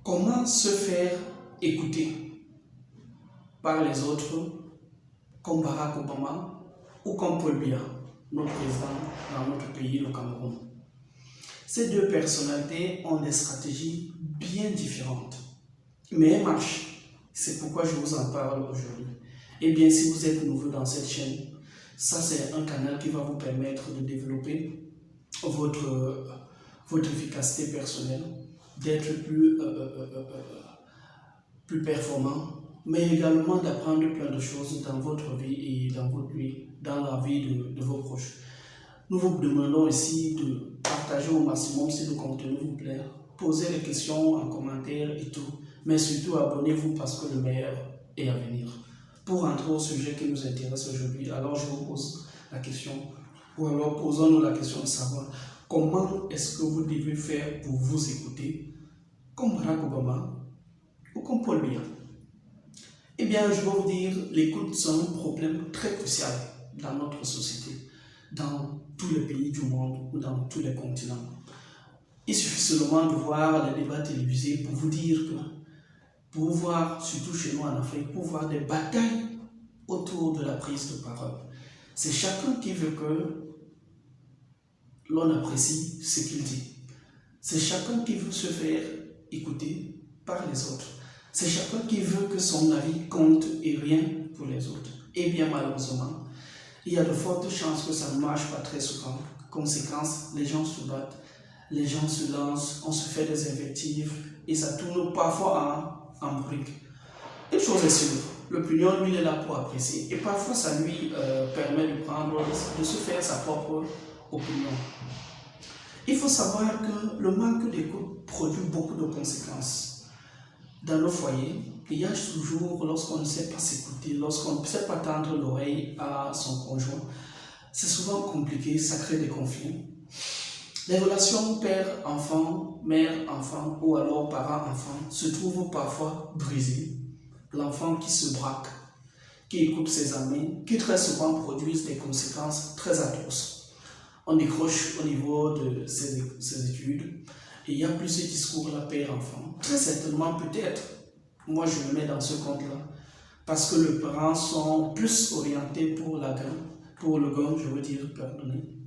Comment se faire écouter par les autres comme Barack Obama ou comme Paul Biya, notre président dans notre pays, le Cameroun? Ces deux personnalités ont des stratégies bien différentes, mais elles marchent. C'est pourquoi je vous en parle aujourd'hui. Et bien, si vous êtes nouveau dans cette chaîne, ça c'est un canal qui va vous permettre de développer votre efficacité personnelle, d'être plus performant, mais également d'apprendre plein de choses dans votre vie et dans la vie de vos proches. Nous vous demandons ici de partager au maximum si le contenu vous plaît, posez les questions en commentaire et tout, mais surtout abonnez-vous parce que le meilleur est à venir. Pour entrer au sujet qui nous intéresse aujourd'hui, alors je vous pose la question, ou alors posons-nous la question de savoir comment est-ce que vous devez faire pour vous écouter, comme Barack Obama ou comme Paul Biya. Eh bien, je vais vous dire, l'écoute c'est un problème très crucial dans notre société, dans tous les pays du monde ou dans tous les continents. Il suffit seulement de voir les débats télévisés pour vous dire que, pour voir, surtout chez nous en Afrique, pour voir des batailles autour de la prise de parole. C'est chacun qui veut que l'on apprécie ce qu'il dit. C'est chacun qui veut se faire écouter par les autres. C'est chacun qui veut que son avis compte et rien pour les autres. Et bien malheureusement, il y a de fortes chances que ça ne marche pas très souvent. Conséquence, les gens se battent, les gens se lancent, on se fait des invectives et ça tourne parfois en brique. Une chose est sûre, l'opinion, lui, il est là pour apprécier et parfois ça lui permet de se faire sa propre opinion. Il faut savoir que le manque d'écoute produit beaucoup de conséquences. Dans nos foyers, il y a toujours, lorsqu'on ne sait pas s'écouter, lorsqu'on ne sait pas tendre l'oreille à son conjoint, c'est souvent compliqué, ça crée des conflits. Les relations père-enfant, mère-enfant ou alors parent-enfant se trouvent parfois brisées. L'enfant qui se braque, qui écoute ses amis, qui très souvent produisent des conséquences très atroces. On décroche au niveau de ses études et il n'y a plus ce discours-là père-enfant. Très certainement, peut-être, moi je me mets dans ce compte-là, parce que les parents sont plus orientés pour le gain, je veux dire, pardonnez.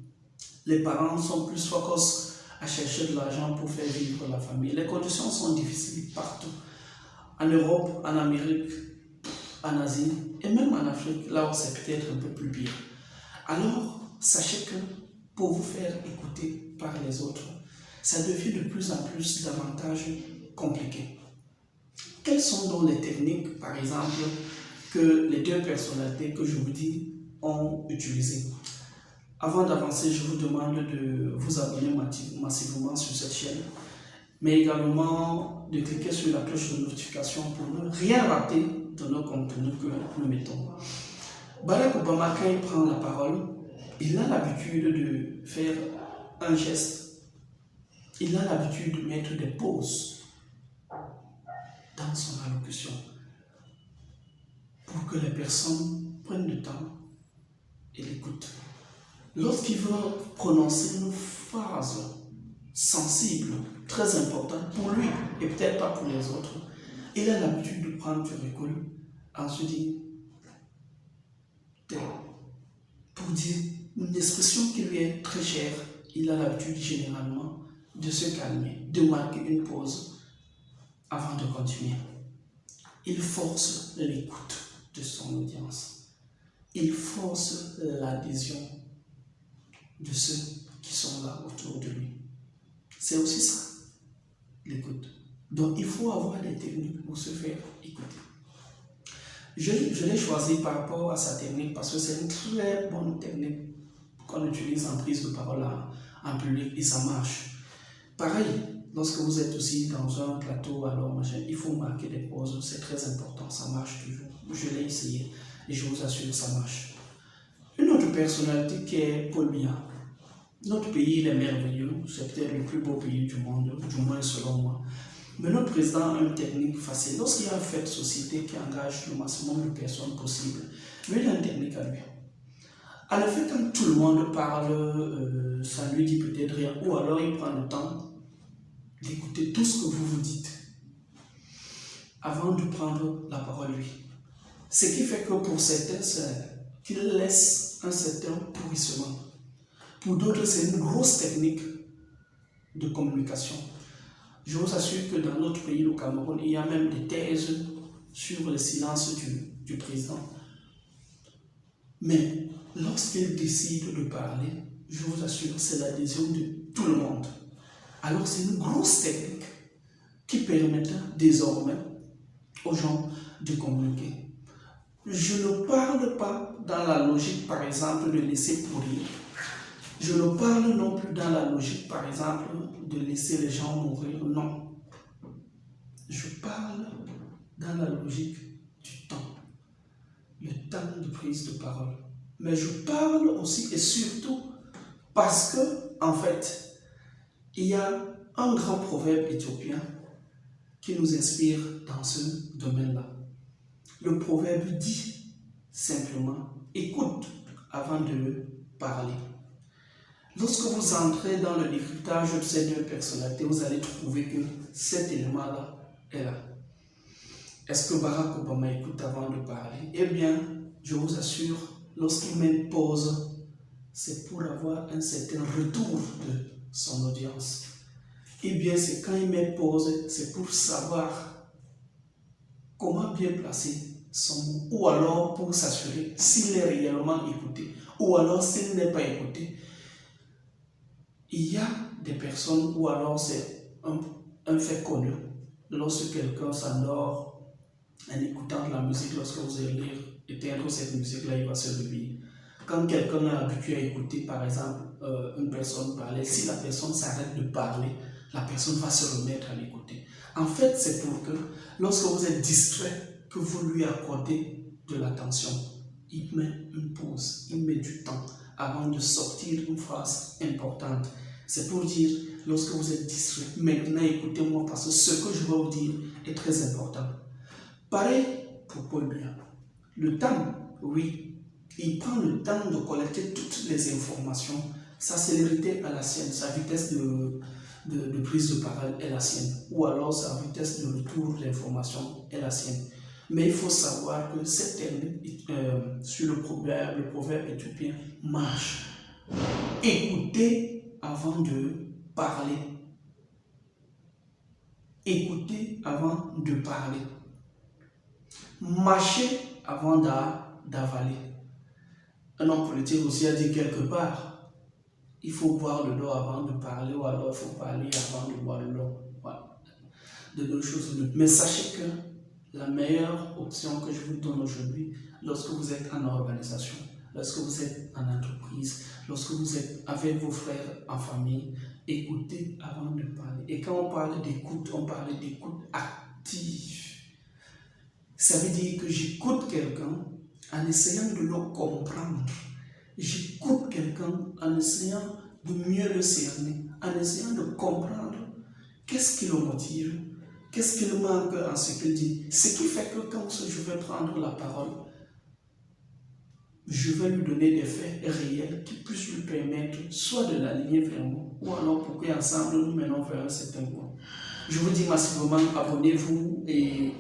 Les parents sont plus focus à chercher de l'argent pour faire vivre la famille. Les conditions sont difficiles partout. En Europe, en Amérique, en Asie et même en Afrique, là où c'est peut-être un peu plus pire. Alors, sachez que pour vous faire écouter par les autres, ça devient de plus en plus davantage compliqué. Quelles sont donc les techniques, par exemple, que les deux personnalités que je vous dis ont utilisées? Avant d'avancer, je vous demande de vous abonner massivement sur cette chaîne, mais également de cliquer sur la cloche de notification pour ne rien rater de nos contenus que nous mettons. Barack Obama, quand il prend la parole, il a l'habitude de faire un geste. Il a l'habitude de mettre des pauses dans son allocution pour que les personnes prennent le temps et l'écoutent. Lorsqu'il veut prononcer une phrase sensible, très importante pour lui et peut-être pas pour les autres, il a l'habitude de prendre du recul, ensuite pour dire une expression qui lui est très chère. Il a l'habitude généralement de se calmer, de marquer une pause avant de continuer. Il force l'écoute de son audience. Il force l'adhésion de ceux qui sont là autour de lui. C'est aussi ça, l'écoute. Donc il faut avoir des techniques pour se faire écouter. Je l'ai choisi par rapport à sa technique parce que c'est une très bonne technique qu'on utilise en prise de parole en public et ça marche. Pareil, lorsque vous êtes aussi dans un plateau, alors il faut marquer des pauses, c'est très important, ça marche toujours. Je l'ai essayé et je vous assure que ça marche. Une autre personnalité qui est Paul Biya. Notre pays il est merveilleux, c'est peut-être le plus beau pays du monde, du moins selon moi. Mais notre président a une technique facile. Lorsqu'il y a une fête de société qui engage le maximum de personnes possible, lui il a une technique à lui. En effet, quand tout le monde parle, ça lui dit peut-être rien, ou alors il prend le temps d'écouter tout ce que vous vous dites. avant de prendre la parole lui. Ce qui fait que pour certains, c'est qu'il laisse un certain pourrissement. Pour d'autres, c'est une grosse technique de communication. Je vous assure que dans notre pays, le Cameroun, il y a même des thèses sur le silence du président. Mais lorsqu'il décide de parler, je vous assure, c'est l'adhésion de tout le monde. Alors c'est une grosse technique qui permettra désormais aux gens de communiquer. Je ne parle pas dans la logique, par exemple, de laisser pourrir. Je ne parle non plus dans la logique, par exemple, de laisser les gens mourir. Non. Je parle dans la logique du temps. Le temps de prise de parole. Mais je parle aussi et surtout parce que, en fait, il y a un grand proverbe éthiopien qui nous inspire dans ce domaine-là. Le proverbe dit simplement, écoute avant de parler. Lorsque vous entrez dans le décryptage de ces deux personnalités, vous allez trouver que cet élément-là est là. Est-ce que Barack Obama écoute avant de parler? Eh bien, je vous assure, lorsqu'il met une pause, c'est pour avoir un certain retour de son audience. Eh bien, c'est quand il met pause, c'est pour savoir comment bien placer son mot, ou alors pour s'assurer s'il est réellement écouté, ou alors s'il n'est pas écouté. Il y a des personnes, ou alors c'est un fait connu, lorsque quelqu'un s'endort en écoutant de la musique, lorsque vous allez éteindre cette musique-là, il va se réveiller. Quand quelqu'un est habitué à écouter, par exemple, une personne parler, si la personne s'arrête de parler, la personne va se remettre à l'écouter. En fait, c'est pour que, lorsque vous êtes distrait, que vous lui accordez de l'attention. Il met une pause, il met du temps avant de sortir une phrase importante. C'est pour dire, lorsque vous êtes distrait, maintenant écoutez-moi parce que ce que je vais vous dire est très important. Pareil pour Paul Biya. Le temps, oui, il prend le temps de collecter toutes les informations. Sa célérité est la sienne, sa vitesse de prise de parole est la sienne, ou alors sa vitesse de retour de l'information est la sienne. Mais il faut savoir que cette technique sur le proverbe éthiopien marche. Écoutez avant de parler. Écoutez avant de parler. Marchez avant d'avaler. Un homme politique aussi a dit quelque part, il faut boire le dos avant de parler, ou alors il faut parler avant de boire le dos. Voilà. De deux choses. Mais sachez que la meilleure option que je vous donne aujourd'hui, lorsque vous êtes en organisation, lorsque vous êtes en entreprise, lorsque vous êtes avec vos frères en famille, écoutez avant de parler. Et quand on parle d'écoute, on parle d'écoute active. Ça veut dire que j'écoute quelqu'un en essayant de le comprendre. J'écoute quelqu'un en essayant de mieux le cerner, en essayant de comprendre qu'est-ce qui le motive, qu'est-ce qui le manque en ce qu'il dit. Ce qui fait que quand je vais prendre la parole, je vais lui donner des faits réels qui puissent lui permettre soit de l'aligner vers moi, ou alors pour qu'ensemble nous menons vers un certain point. Je vous dis massivement, abonnez-vous et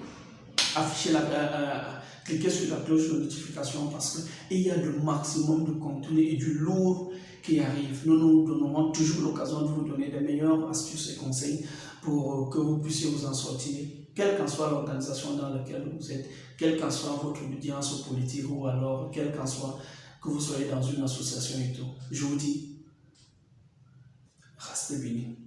cliquez sur la cloche de notification parce qu'il y a le maximum de contenu et du lourd qui arrive. Nous nous donnerons toujours l'occasion de vous donner des meilleures astuces et conseils pour que vous puissiez vous en sortir, quelle qu'en soit l'organisation dans laquelle vous êtes, quelle qu'en soit votre audience politique ou alors quel qu'en soit que vous soyez dans une association et tout. Je vous dis, restez bénis.